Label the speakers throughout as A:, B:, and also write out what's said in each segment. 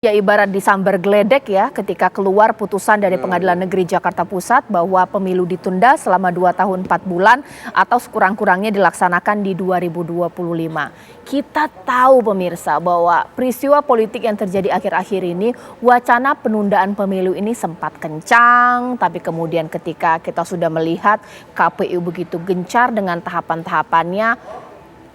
A: Ya ibarat disambar geledek ya ketika keluar putusan dari Pengadilan Negeri Jakarta Pusat bahwa pemilu ditunda selama 2 tahun 4 bulan atau sekurang-kurangnya dilaksanakan di 2025. Kita tahu pemirsa bahwa peristiwa politik yang terjadi akhir-akhir ini, wacana penundaan pemilu ini sempat kencang, tapi kemudian ketika kita sudah melihat KPU begitu gencar dengan tahapan-tahapannya,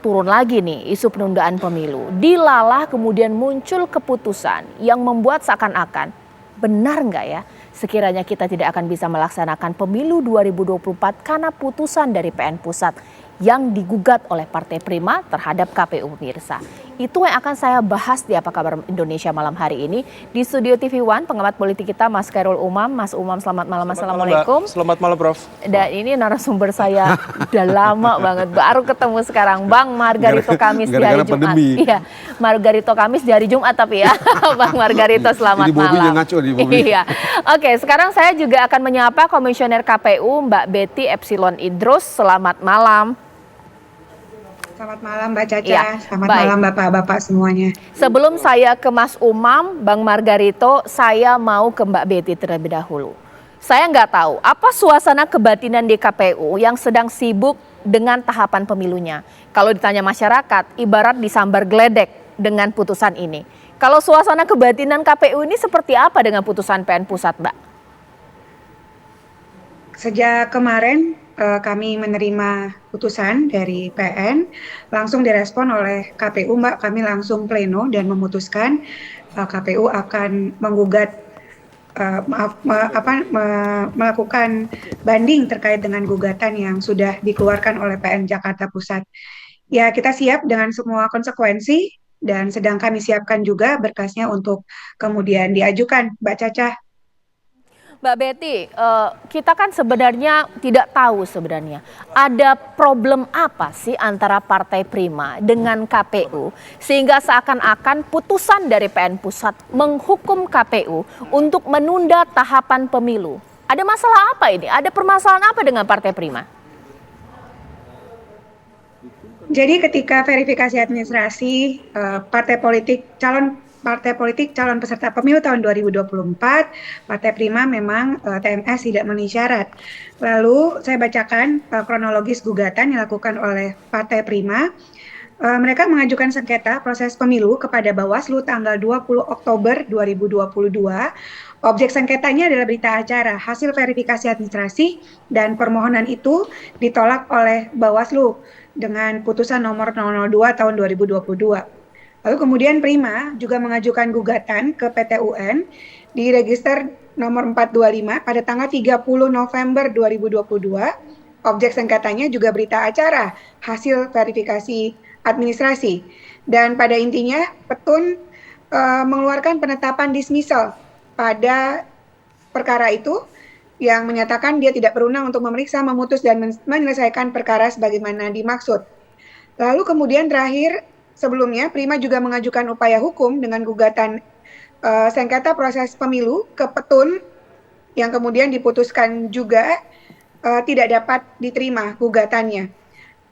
A: turun lagi nih isu penundaan pemilu. Dilalah kemudian muncul keputusan yang membuat seakan-akan benar nggak ya sekiranya kita tidak akan bisa melaksanakan pemilu 2024 karena putusan dari PN Pusat yang digugat oleh Partai Prima terhadap KPU pemirsa. Itu yang akan saya bahas di Apa Kabar Indonesia malam hari ini. Di studio TV One pengamat politik kita Mas Khairul Umam. Mas Umam selamat malam. Assalamualaikum.
B: Selamat malam Prof.
A: Dan ini narasumber saya udah lama banget. Baru ketemu sekarang Bang Margarito Kamis di hari Jumat. Iya, Margarito Kamis di hari Jumat tapi ya. Bang Margarito selamat malam. Iya. Oke, sekarang saya juga akan menyapa Komisioner KPU Mbak Betty Epsilon Idrus. Selamat malam.
C: Selamat malam Mbak Caca, selamat malam Bapak-Bapak semuanya.
A: Sebelum saya ke Mas Umam, Bang Margarito, saya mau ke Mbak Betty terlebih dahulu. Saya nggak tahu apa suasana kebatinan di KPU yang sedang sibuk dengan tahapan pemilunya. Kalau ditanya masyarakat, ibarat disambar geledek dengan putusan ini. Kalau suasana kebatinan KPU ini seperti apa dengan putusan PN Pusat, Mbak?
C: Sejak kemarin kami menerima putusan dari PN, langsung direspon oleh KPU, Mbak. Kami langsung pleno dan memutuskan KPU akan menggugat, melakukan banding terkait dengan gugatan yang sudah dikeluarkan oleh PN Jakarta Pusat. Ya, kita siap dengan semua konsekuensi dan sedang kami siapkan juga berkasnya untuk kemudian diajukan, Mbak Caca.
A: Mbak Betty, kita kan sebenarnya tidak tahu sebenarnya ada problem apa sih antara Partai Prima dengan KPU sehingga seakan-akan putusan dari PN Pusat menghukum KPU untuk menunda tahapan pemilu. Ada masalah apa ini? Ada permasalahan apa dengan Partai Prima?
C: Jadi ketika verifikasi administrasi partai politik calon peserta pemilu tahun 2024, Partai Prima memang TMS tidak memenuhi syarat. Lalu saya bacakan kronologis gugatan yang dilakukan oleh Partai Prima. Mereka mengajukan sengketa proses pemilu kepada Bawaslu tanggal 20 Oktober 2022. Objek sengketanya adalah berita acara hasil verifikasi administrasi dan permohonan itu ditolak oleh Bawaslu dengan putusan nomor 002 tahun 2022. Lalu kemudian Prima juga mengajukan gugatan ke PT UN di register nomor 425 pada tanggal 30 November 2022. Objek sengketanya juga berita acara hasil verifikasi administrasi. Dan pada intinya Petun mengeluarkan penetapan dismissal pada perkara itu yang menyatakan dia tidak berwenang untuk memeriksa, memutus, dan menyelesaikan perkara sebagaimana dimaksud. Lalu kemudian terakhir, sebelumnya Prima juga mengajukan upaya hukum dengan gugatan sengketa proses pemilu ke Petun yang kemudian diputuskan juga tidak dapat diterima gugatannya.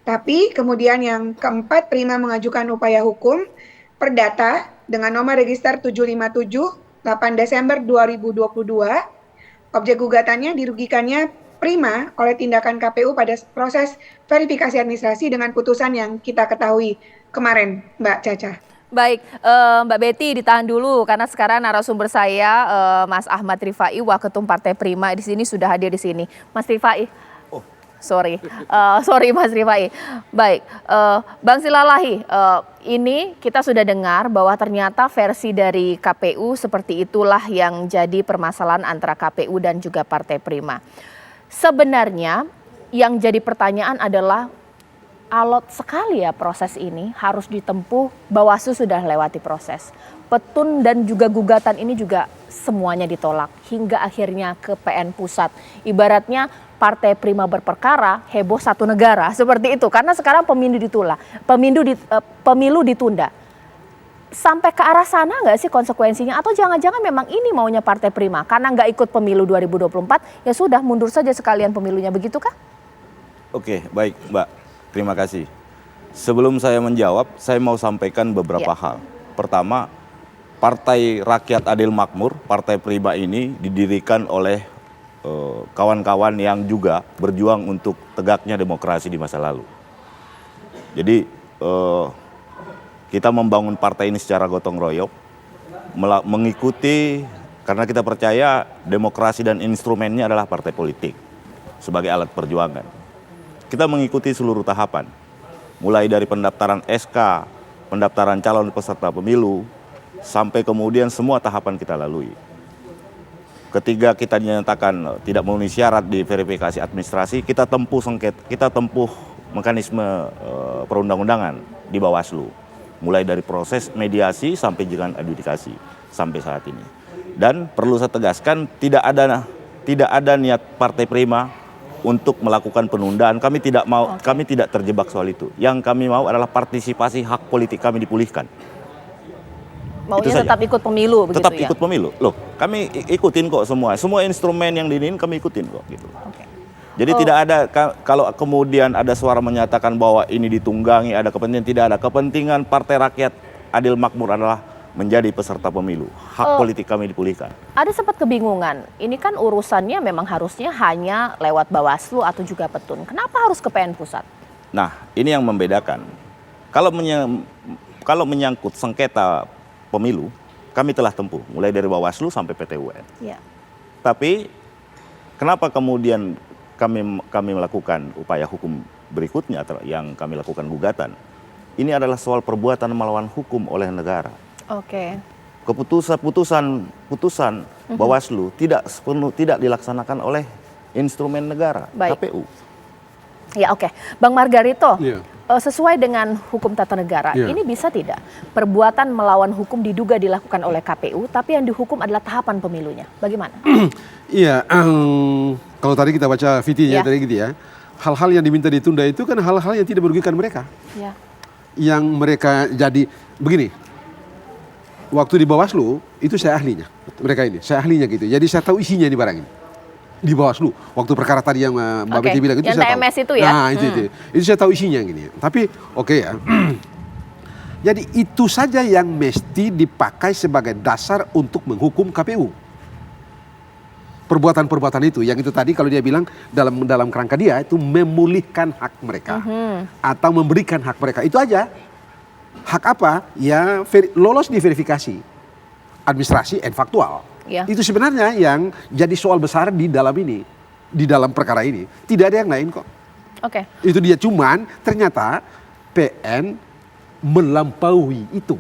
C: Tapi kemudian yang keempat, Prima mengajukan upaya hukum perdata dengan nomor register 757 8 Desember 2022. Objek gugatannya dirugikannya Prima oleh tindakan KPU pada proses verifikasi administrasi dengan putusan yang kita ketahui kemarin, Mbak Caca.
A: Baik, Mbak Betty ditahan dulu karena sekarang narasumber saya Mas Ahmad Rifai, Waketum Partai Prima di sini sudah hadir di sini. Mas Rifai, sorry Mas Rifai. Baik, Bang Silalahi, ini kita sudah dengar bahwa ternyata versi dari KPU seperti itulah yang jadi permasalahan antara KPU dan juga Partai Prima. Sebenarnya yang jadi pertanyaan adalah alot sekali ya proses ini harus ditempuh, Bawaslu sudah lewati proses. Petun dan juga gugatan ini juga semuanya ditolak hingga akhirnya ke PN Pusat. Ibaratnya Partai Prima berperkara, heboh satu negara seperti itu karena sekarang pemilu ditunda. Sampai ke arah sana nggak sih konsekuensinya atau jangan-jangan memang ini maunya Partai Prima karena nggak ikut pemilu 2024 ya sudah mundur saja sekalian pemilunya, begitukah?
B: Oke, baik Mbak. Terima kasih. Sebelum saya menjawab, saya mau sampaikan beberapa hal. Pertama, Partai Rakyat Adil Makmur, Partai Prima ini didirikan oleh kawan-kawan yang juga berjuang untuk tegaknya demokrasi di masa lalu. Jadi kita membangun partai ini secara gotong royong, mengikuti karena kita percaya demokrasi dan instrumennya adalah partai politik sebagai alat perjuangan. Kita mengikuti seluruh tahapan, mulai dari pendaftaran SK, pendaftaran calon peserta pemilu, sampai kemudian semua tahapan kita lalui. Ketika kita dinyatakan tidak memenuhi syarat di verifikasi administrasi, kita tempuh mekanisme perundang-undangan di Bawaslu, mulai dari proses mediasi sampai dengan adjudikasi sampai saat ini. Dan perlu saya tegaskan, tidak ada niat Partai Prima untuk melakukan penundaan. Kami tidak mau, kami tidak terjebak soal itu. Yang kami mau adalah partisipasi hak politik kami dipulihkan.
A: Maunya tetap ikut pemilu begitu
B: tetap
A: ya?
B: ikut pemilu. Loh, kami ikutin kok semua instrumen yang diinin kami ikutin kok gitu. Jadi tidak ada, kalau kemudian ada suara menyatakan bahwa ini ditunggangi, ada kepentingan, tidak ada. Kepentingan Partai Rakyat Adil Makmur adalah menjadi peserta pemilu. Hak politik kami dipulihkan. Ada
A: sempat kebingungan, ini kan urusannya memang harusnya hanya lewat Bawaslu atau juga Petun. Kenapa harus ke PN Pusat?
B: Nah, ini yang membedakan. Kalau menyangkut sengketa pemilu, kami telah tempuh, mulai dari Bawaslu sampai PT UN. Ya. Tapi, kenapa kemudian kami melakukan upaya hukum berikutnya yang kami lakukan gugatan? Ini adalah soal perbuatan melawan hukum oleh negara. Oke. Putusan Bawaslu tidak dilaksanakan oleh instrumen negara, KPU.
A: Ya, oke. Bang Margarito, sesuai dengan hukum tata negara, ini bisa tidak perbuatan melawan hukum diduga dilakukan oleh KPU, tapi yang dihukum adalah tahapan pemilunya? Bagaimana?
D: Iya, kalau tadi kita baca VT-nya tadi gitu ya, hal-hal yang diminta ditunda itu kan hal-hal yang tidak merugikan mereka. Ya. Yang mereka jadi begini, waktu di Bawaslu itu saya ahlinya, mereka ini, saya ahlinya gitu. Jadi saya tahu isinya di barang ini. Di Bawaslu, waktu perkara tadi yang Mbak Betty bilang itu
A: yang
D: saya
A: TMS
D: tahu.
A: Itu ya?
D: Nah itu saya tahu isinya gini. Tapi ya. Jadi itu saja yang mesti dipakai sebagai dasar untuk menghukum KPU. Perbuatan-perbuatan itu, yang itu tadi kalau dia bilang dalam kerangka dia itu memulihkan hak mereka atau memberikan hak mereka, itu aja. Hak apa? Ya lolos di verifikasi administrasi and faktual. Ya. Itu sebenarnya yang jadi soal besar di dalam ini, di dalam perkara ini. Tidak ada yang lain kok. Oke. Itu dia, cuman ternyata PN melampaui itu.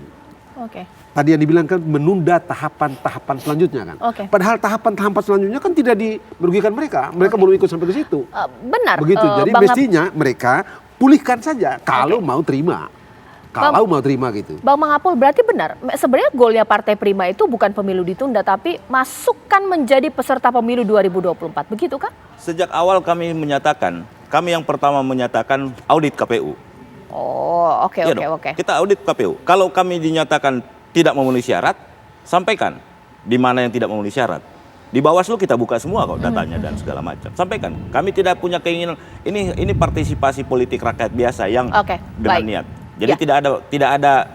D: Oke. Tadi yang dibilang kan menunda tahapan-tahapan selanjutnya kan. Oke. Padahal tahapan-tahapan selanjutnya kan tidak merugikan mereka. Mereka belum ikut sampai ke situ.
A: Benar.
D: Begitu. Jadi mestinya mereka pulihkan saja kalau mau terima. Kalau mau terima gitu.
A: Bang Mangapul, berarti benar. Sebenarnya golnya Partai Prima itu bukan pemilu ditunda, tapi masukkan menjadi peserta pemilu 2024. Begitu kan?
B: Sejak awal kami yang pertama menyatakan audit KPU.
A: Oh, oke.
B: Kita audit KPU. Kalau kami dinyatakan tidak memenuhi syarat, sampaikan di mana yang tidak memenuhi syarat. Di Bawaslu kita buka semua kok datanya dan segala macam. Sampaikan. Kami tidak punya keinginan, ini partisipasi politik rakyat biasa yang dengan niat. Jadi tidak ada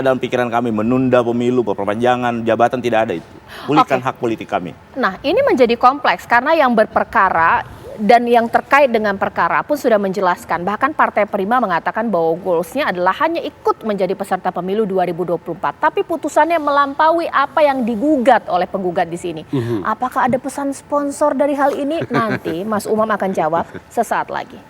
B: dalam pikiran kami menunda pemilu, perpanjangan jabatan, tidak ada itu. Pulihkan hak politik kami.
A: Nah, ini menjadi kompleks karena yang berperkara dan yang terkait dengan perkara pun sudah menjelaskan. Bahkan Partai Prima mengatakan bahwa goalsnya adalah hanya ikut menjadi peserta pemilu 2024. Tapi putusannya melampaui apa yang digugat oleh penggugat di sini. Apakah ada pesan sponsor dari hal ini? Nanti Mas Umam akan jawab sesaat lagi.